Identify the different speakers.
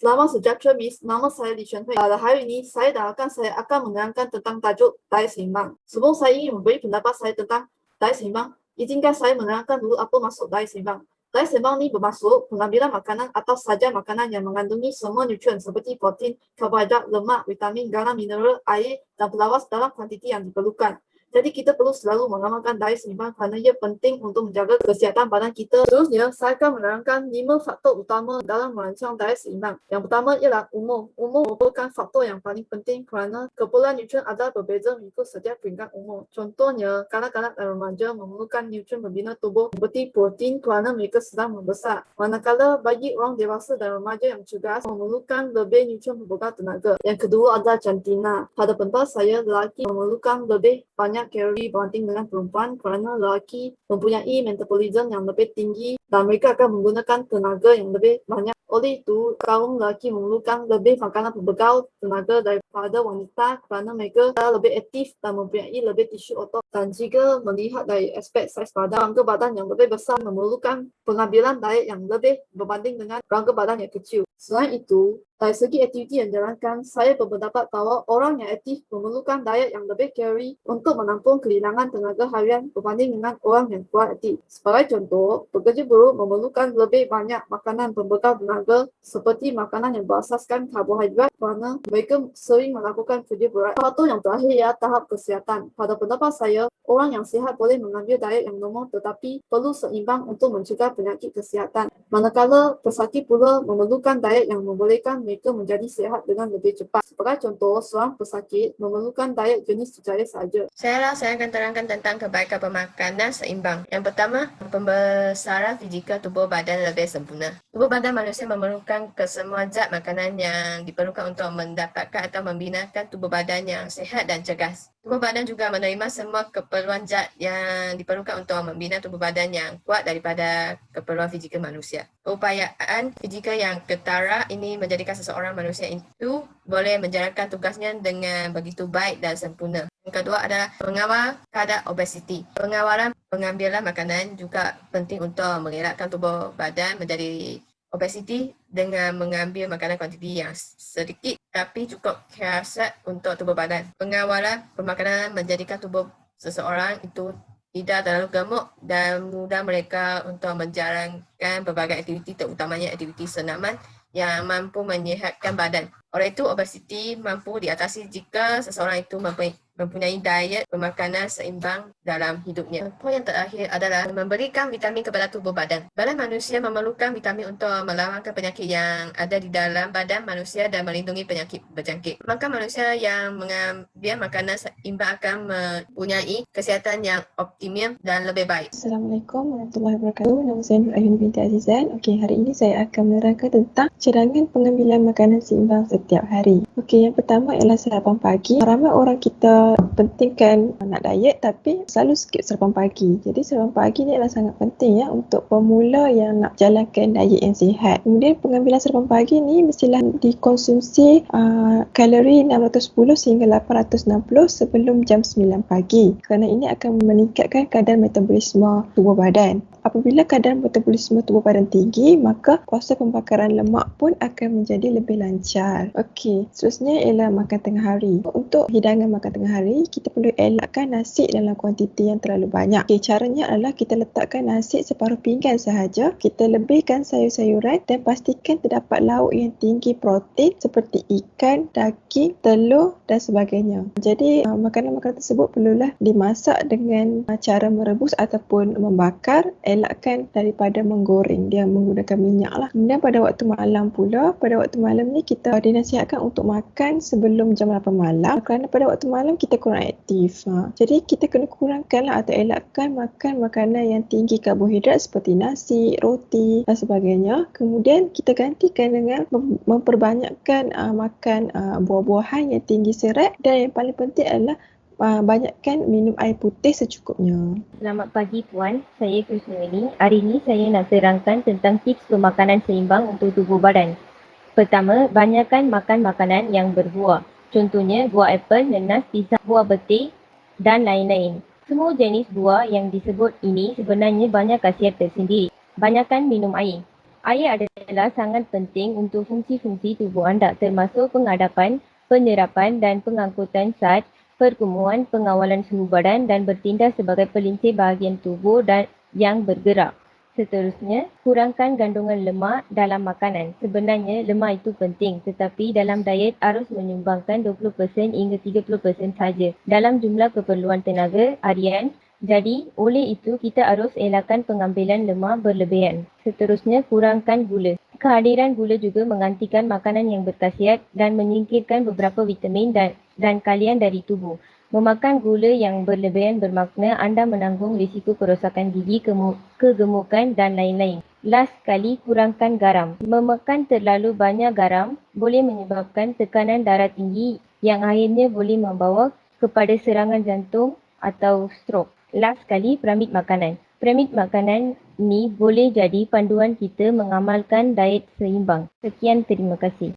Speaker 1: Selamat sejahtera Miss, nama saya Li Xuanhui. Pada hari ini, saya akan menerangkan tentang tajuk diet seimbang. Sebelum saya ingin memberi pendapat saya tentang diet seimbang, izinkan saya menerangkan dulu apa maksud diet seimbang. Diet seimbang ini bermaksud pengambilan makanan atau saja makanan yang mengandungi semua nutrien seperti protein, karbohidrat, lemak, vitamin, garam, mineral, air, dan pelawas dalam kuantiti yang diperlukan. Jadi kita perlu selalu mengamalkan diet seimbang kerana ia penting untuk menjaga kesihatan badan kita. Seterusnya, saya akan menerangkan 5 faktor utama dalam merancang diet seimbang. Yang pertama ialah umur. Umur merupakan faktor yang paling penting kerana keperluan nutrien adalah berbeza mengikut setiap peringkat umur. Contohnya, kanak-kanak dan remaja memerlukan nutrien pembina tubuh seperti protein kerana mereka sedang membesar. Manakala bagi orang dewasa dan remaja yang cergas memerlukan lebih nutrien pembekal tenaga. Yang kedua adalah jantina. Pada pendapat saya, lelaki memerlukan lebih banyak kalori berbanding dengan perempuan kerana lelaki mempunyai metabolisme yang lebih tinggi dan mereka akan menggunakan tenaga yang lebih banyak. Oleh itu, kaum lelaki memerlukan lebih makanan pembekal tenaga daripada wanita kerana mereka lebih aktif dan mempunyai lebih tisu otot. Dan jika melihat dari aspek saiz badan, rangka badan yang lebih besar memerlukan pengambilan diet yang lebih berbanding dengan rangka badan yang kecil. Selain itu, dari segi aktiviti yang dijalankan, saya berpendapat bahawa orang yang aktif memerlukan diet yang lebih kalori untuk menampung kehilangan tenaga harian berbanding dengan orang yang kurang aktif. Sebagai contoh, pekerja buruh memerlukan lebih banyak makanan pembekal tenaga seperti makanan yang berasaskan karbohidrat kerana mereka sering melakukan kerja berat. Faktor yang terakhir ialah tahap kesihatan. Pada pendapat saya, orang yang sihat boleh mengambil diet yang normal tetapi perlu seimbang untuk mencegah penyakit kesihatan. Manakala pesakit pula memerlukan diet yang membolehkan mereka menjadi sihat dengan lebih cepat. Sebagai contoh, seorang pesakit memerlukan diet jenis cecair sahaja.
Speaker 2: Saya akan terangkan tentang kebaikan pemakanan seimbang. Yang pertama, pembesaran fizikal tubuh badan lebih sempurna. Tubuh badan manusia memerlukan kesemua zat makanan yang diperlukan untuk mendapatkan atau membinakan tubuh badan yang sihat dan cergas. Tubuh badan juga menerima semua keperluan zat yang diperlukan untuk membina tubuh badan yang kuat daripada keperluan fizikal manusia. Upayaan fizikal yang ketara ini menjadikan seseorang manusia itu boleh menjalankan tugasnya dengan begitu baik dan sempurna. Yang kedua adalah mengawal kadar obesiti. Pengawalan pengambilan makanan juga penting untuk mengelakkan tubuh badan menjadi obesiti dengan mengambil makanan kuantiti yang sedikit tapi cukup khasiat untuk tubuh badan. Pengawalan pemakanan menjadikan tubuh seseorang itu tidak terlalu gemuk dan mudah mereka untuk menjalankan berbagai aktiviti terutamanya aktiviti senaman yang mampu menyihatkan badan. Oleh itu, obesiti mampu diatasi jika seseorang itu mempunyai diet pemakanan seimbang dalam hidupnya. Poin yang terakhir adalah memberikan vitamin kepada tubuh badan. Badan manusia memerlukan vitamin untuk melawan penyakit yang ada di dalam badan manusia dan melindungi penyakit berjangkit. Maka manusia yang mengambil makanan seimbang akan mempunyai kesihatan yang optimum dan lebih baik.
Speaker 3: Assalamualaikum warahmatullahi wabarakatuh. Nama saya Nur Ayun binti Azizan. Hari ini saya akan menerangkan tentang cadangan pengambilan makanan seimbang setiap hari. Yang pertama ialah sarapan pagi. Ramai orang kita pentingkan nak diet tapi selalu skip sarapan pagi. Jadi sarapan pagi ni adalah sangat penting untuk pemula yang nak jalankan diet yang sihat. Kemudian pengambilan sarapan pagi ni mestilah dikonsumsi kalori 610 sehingga 860 sebelum jam 9 pagi. Kerana ini akan meningkatkan kadar metabolisme tubuh badan. Apabila kadar metabolisme tubuh badan tinggi, maka proses pembakaran lemak pun akan menjadi lebih lancar. Seterusnya ialah makan tengah hari. Untuk hidangan makan tengah hari, kita perlu elakkan nasi dalam kuantiti yang terlalu banyak. Caranya adalah kita letakkan nasi separuh pinggan sahaja. Kita lebihkan sayur-sayuran dan pastikan terdapat lauk yang tinggi protein seperti ikan, daging, telur dan sebagainya. Jadi, makanan-makanan tersebut perlulah dimasak dengan cara merebus ataupun membakar. Elakkan daripada menggoreng, dia menggunakan minyak lah. Kemudian pada waktu malam pula, pada waktu malam ni kita dinasihatkan untuk makan sebelum jam 8 malam kerana pada waktu malam kita kurang aktif. Jadi kita kena kurangkan lah atau elakkan makan makanan yang tinggi karbohidrat seperti nasi, roti dan sebagainya. Kemudian kita gantikan dengan memperbanyakkan makan buah-buahan yang tinggi serat dan yang paling penting adalah banyakkan minum air putih secukupnya.
Speaker 4: Selamat pagi Puan, saya Kusnuli. Hari ini saya nak terangkan tentang tips pemakanan seimbang untuk tubuh badan. Pertama, banyakkan makan makanan yang berbuah. Contohnya buah apel, nanas, pisang, buah betir dan lain-lain. Semua jenis buah yang disebut ini sebenarnya banyak khasiat tersendiri. Banyakkan minum air. Air adalah sangat penting untuk fungsi-fungsi tubuh anda termasuk pengadapan, penyerapan dan pengangkutan zat, perkumuan, pengawalan suhu badan dan bertindak sebagai pelincir bahagian tubuh dan yang bergerak. Seterusnya, kurangkan kandungan lemak dalam makanan. Sebenarnya lemak itu penting tetapi dalam diet harus menyumbangkan 20% hingga 30% saja dalam jumlah keperluan tenaga harian. Jadi, oleh itu kita harus elakkan pengambilan lemak berlebihan. Seterusnya, kurangkan gula. Kehadiran gula juga menggantikan makanan yang berkhasiat dan menyingkirkan beberapa vitamin dan kalian dari tubuh. Memakan gula yang berlebihan bermakna anda menanggung risiko kerosakan gigi, kegemukan dan lain-lain. Last sekali, kurangkan garam. Memakan terlalu banyak garam boleh menyebabkan tekanan darah tinggi yang akhirnya boleh membawa kepada serangan jantung atau stroke. Last sekali, piramid makanan. Piramid makanan ni boleh jadi panduan kita mengamalkan diet seimbang. Sekian, terima kasih.